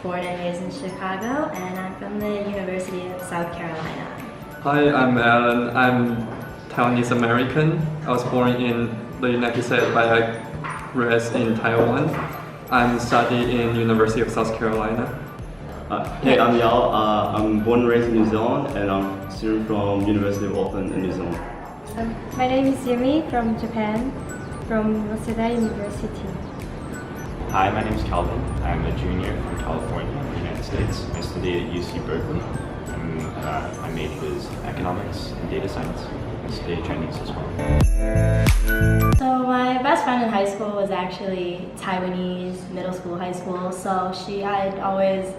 born and raised in Chicago, and I'm from the University of South Carolina. Hi, I'm Alan. I'm Taiwanese American. I was born in the United States, but I raised in Taiwan. I'm studying in University of South Carolina. Hey, I'm Yao. I'm born and raised in New Zealand, and I'm a student from University of Auckland in New Zealand. My name is Yumi from Japan, from Waseda University. Hi, my name is Calvin. I'm a junior from California in the United States. I study at UC Berkeley. My major is economics and data science. I study Chinese as well. So my best friend in high school was actually Taiwanese, middle school, high school. So I'd always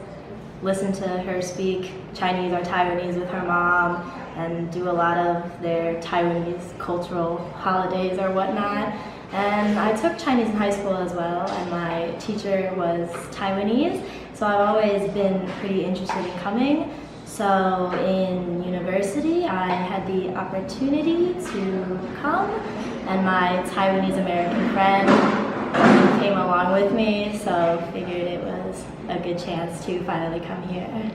listen to her speak Chinese or Taiwanese with her mom and do a lot of their Taiwanese cultural holidays or whatnot. And I took Chinese in high school as well, and my teacher was Taiwanese, so I've always been pretty interested in coming. So in university, I had the opportunity to come, and my Taiwanese American friend came along with me, so figured it was a good chance to finally come here.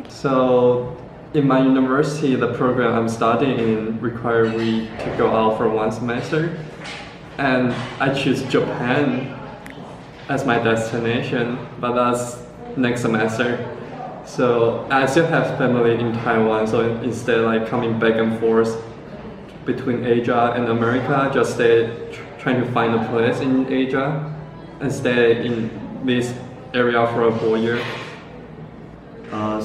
So in my university, the program I'm studying in requires we to go out for 1 semester. And I choose Japan as my destination, but that's next semester. So I still have family in Taiwan, so instead like coming back and forth between Asia and America, just trying to find a place in Asia and stay in this area for a whole year. I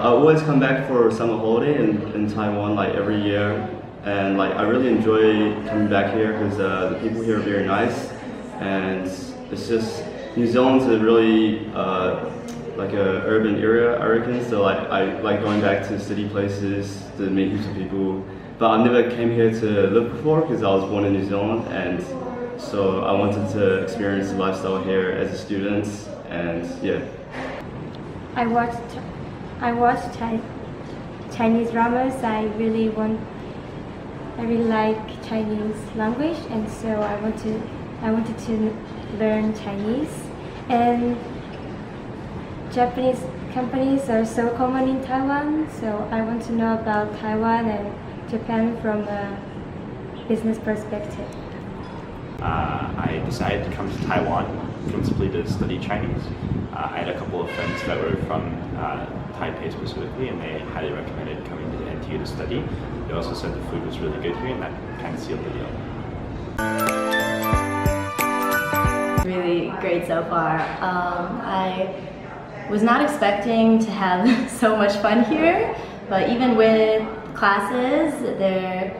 always come back for summer holiday in Taiwan like every year. And I really enjoy coming back here because the people here are very nice, and it's just New Zealand's a really like a urban area, I reckon. So I like going back to city places to meet heaps of people. But I never came here to live before because I was born in New Zealand, and so I wanted to experience the lifestyle here as a student. And yeah. I watched Chinese dramas. I really like Chinese language, and so I wanted to learn Chinese. And Japanese companies are so common in Taiwan, so I want to know about Taiwan and Japan from a business perspective. I decided to come to Taiwan principally to study Chinese. I had a couple of friends that were from Taipei specifically, and they highly recommended coming to the NTU to study. They also said the food was really good here, and that kind of sealed the deal. Really great so far. I was not expecting to have so much fun here, but even with classes, there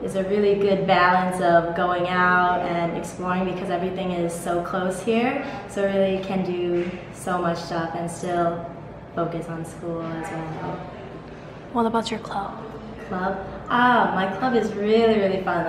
is a really good balance of going out and exploring because everything is so close here, so really can do so much stuff and still focus on school as well. What about your club? My club is really fun.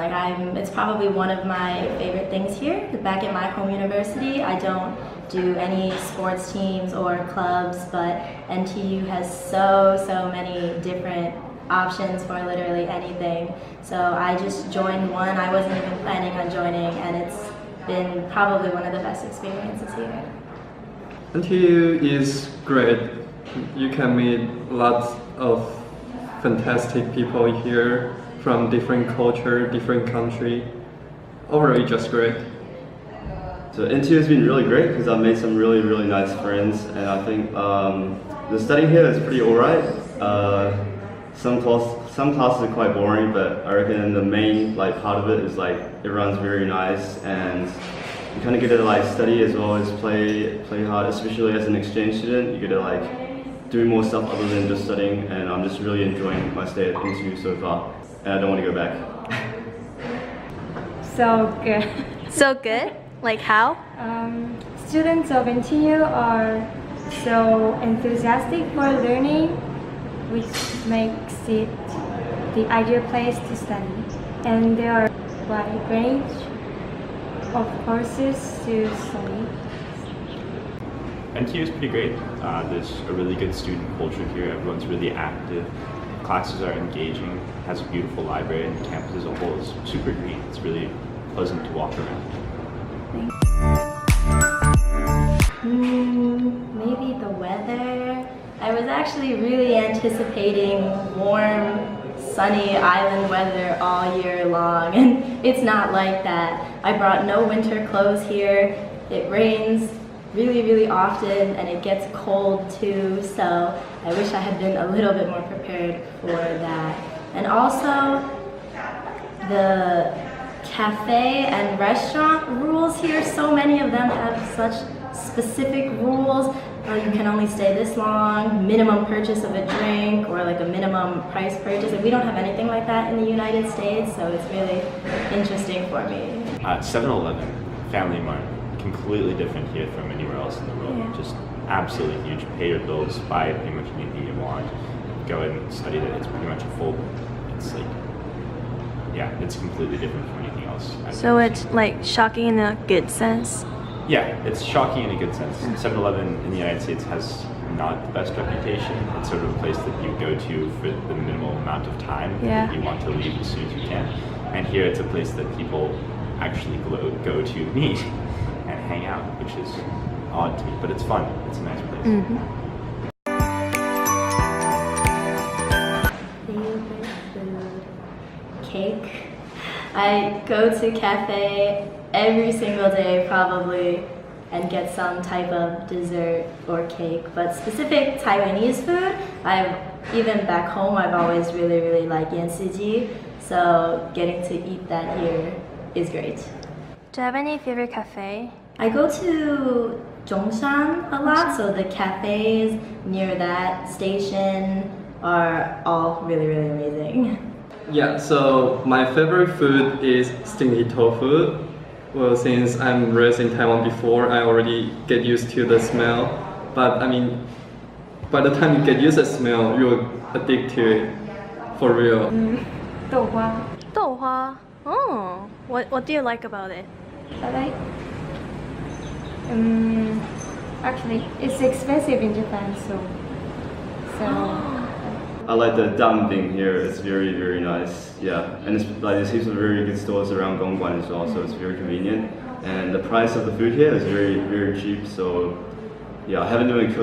It's probably one of my favorite things here. Back at my home university, I don't do any sports teams or clubs, but NTU has so many different options for literally anything. So I just joined one I wasn't even planning on joining, and it's been probably one of the best experiences here. NTU is great. You can meet lots of fantastic people here from different culture, different country. Overall, just great. So NTU has been really great because I've made some really nice friends, and I think the studying here is pretty alright. Some classes are quite boring, but I reckon the main part of it is it runs very nice, and you kind of get to study as well as play hard, especially as an exchange student. You get to do more stuff other than just studying, and I'm just really enjoying my stay at NTU so far, and I don't want to go back. So good. So good? Like how? Students of NTU are so enthusiastic for learning, which makes it the ideal place to study. And there are a wide range of courses to study. NTU is pretty great. There's a really good student culture here. Everyone's really active. Classes are engaging. Has a beautiful library, and the campus as a whole is super green. It's really pleasant to walk around. Thanks. Maybe the weather. I was actually really anticipating warm, sunny island weather all year long, and it's not like that. I brought no winter clothes here. It rains really, really often, and it gets cold too, so I wish I had been a little bit more prepared for that. And also, the cafe and restaurant rules here, so many of them have such specific rules. You can only stay this long, minimum purchase of a drink, or like a minimum price purchase. And we don't have anything like that in the United States, so it's really interesting for me. 7-Eleven, Family Mart, completely different here from anywhere else in the world. Yeah. Just absolutely huge. Pay your bills, buy pretty much anything you want, go and study it. It's pretty much a full, it's like, yeah, it's completely different from anything else. So it's like shocking in a good sense. Yeah, it's shocking in a good sense. 7-Eleven in the United States has not the best reputation. It's sort of a place that you go to for the minimal amount of time Yeah. that you want to leave as soon as you can. And here it's a place that people actually go to meet and hang out, which is odd to me, but it's fun. It's a nice place. Favorite food? Cake. I go to cafe every single day probably and get some type of dessert or cake. But specific Taiwanese food, even back home I've always really, really liked yansuji. So getting to eat that here is great. Do you have any favorite cafe? I go to Zhongshan a lot, so the cafes near that station are all really, really amazing. Yeah, so my favorite food is stinky tofu. Well, since I'm raised in Taiwan before, I already get used to the smell. But I mean, by the time you get used to the smell, you're addicted to it, for real. 豆花. 豆花. Oh, what do you like about it? I like. Actually, it's expensive in Japan, so. I like the dumpling here. It's very, very nice. Yeah, and it's like there's heaps of very good stores around Gongguan as well, so it's very convenient. And the price of the food here is very, very cheap. So yeah, I haven't even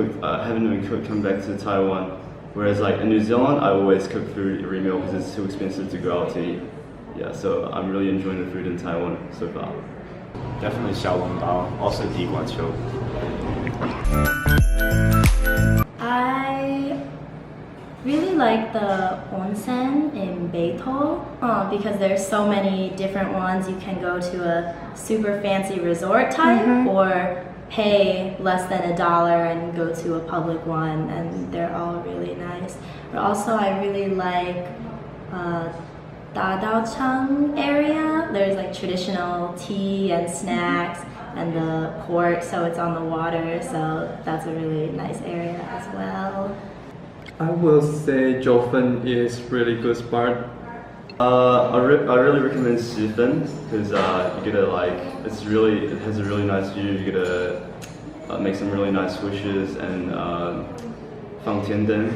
cooked come back to Taiwan. Whereas like in New Zealand, I always cook food every meal because it's too expensive to go out to eat. Yeah, so I'm really enjoying the food in Taiwan so far. Definitely xiaolongbao, also diguanqiu. I really like the onsen in Beito because there's so many different ones. You can go to a super fancy resort type or pay less than $1 and go to a public one, and they're all really nice. But also I really like Dadaochang area. There's like traditional tea and snacks and the port, so it's on the water, so that's a really nice area as well. I will say Jiufen is really good spot. I really recommend Shifen because you get to it has a really nice view. You get to make some really nice wishes and fang tianden.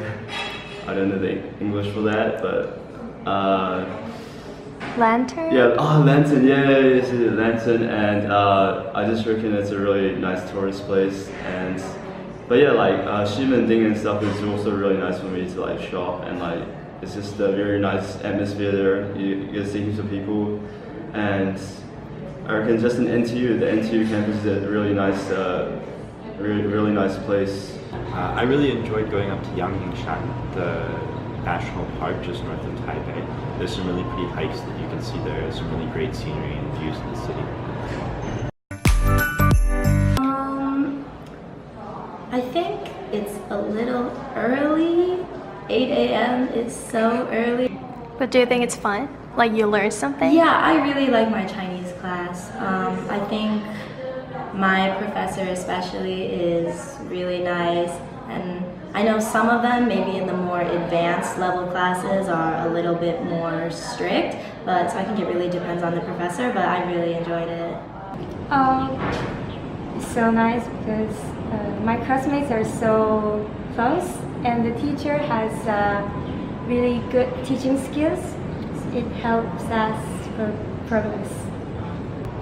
I don't know the English for that, but Lantern? yeah, lantern, yes, lantern, and I just reckon it's a really nice tourist place. But yeah, like Ximending and stuff is also really nice for me to like shop, and like it's just a very nice atmosphere there. You get to see heaps of people, and I reckon just in NTU, the NTU campus is a really nice, really nice place. I really enjoyed going up to Yangmingshan, the national park just north of Taipei. There's some really pretty hikes that you can see there. There's some really great scenery and views of the city. I think it's a little early. 8 a.m. is so early. But do you think it's fun? Like you learn something? Yeah, I really like my Chinese class. I think my professor especially is really nice, and I know some of them, maybe in the more advanced level classes, are a little bit more strict, but so I think it really depends on the professor, but I really enjoyed it. It's so nice because my classmates are so close, and the teacher has really good teaching skills. It helps us progress.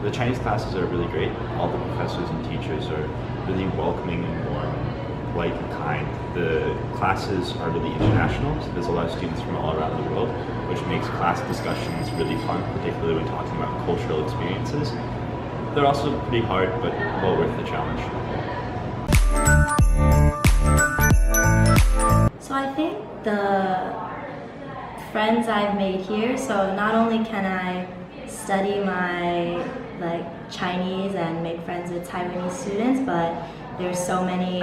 The Chinese classes are really great. All the professors and teachers are really welcoming and warm, polite and kind. The classes are really international, so there's a lot of students from all around the world, which makes class discussions really fun, particularly when talking about cultural experiences. They're also pretty hard, but well worth the challenge. So I think the friends I've made here, so not only can I study my Chinese and make friends with Taiwanese students, but there's so many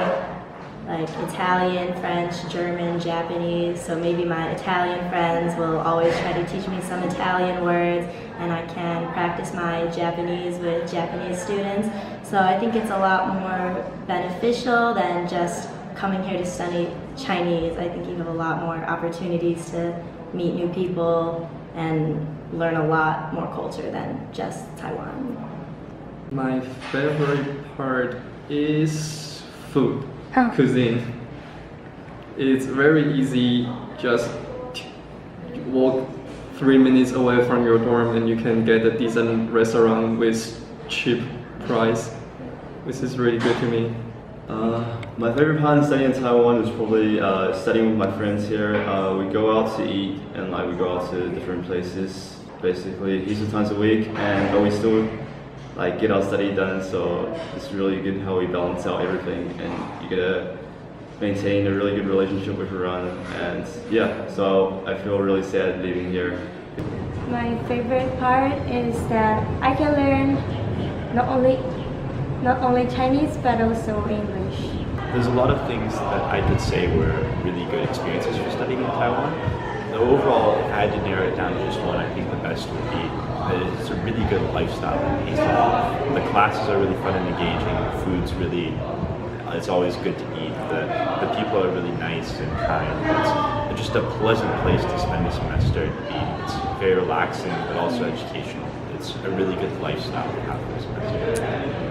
Italian, French, German, Japanese, so maybe my Italian friends will always try to teach me some Italian words, and I can practice my Japanese with Japanese students. So I think it's a lot more beneficial than just coming here to study Chinese. I think you have a lot more opportunities to meet new people and learn a lot more culture than just Taiwan. My favorite part is food, Oh. cuisine. It's very easy, just walk 3 minutes away from your dorm and you can get a decent restaurant with cheap price, which is really good to me. My favorite part in studying in Taiwan is probably studying with my friends here. We go out to eat and we go out to different places, basically usually times a week, but we still get our study done. So it's really good how we balance out everything, and you gotta maintain a really good relationship with everyone. And yeah, so I feel really sad leaving here. My favorite part is that I can learn not only Chinese but also English. There's a lot of things that I could say were really good experiences for studying in Taiwan. The overall, if I had to narrow it down to just one, I think the best would be that it's a really good lifestyle and pays off. The classes are really fun and engaging. The food's really, it's always good to eat. The people are really nice and kind. It's just a pleasant place to spend a semester and be. It's very relaxing, but also educational. It's a really good lifestyle to have for a semester.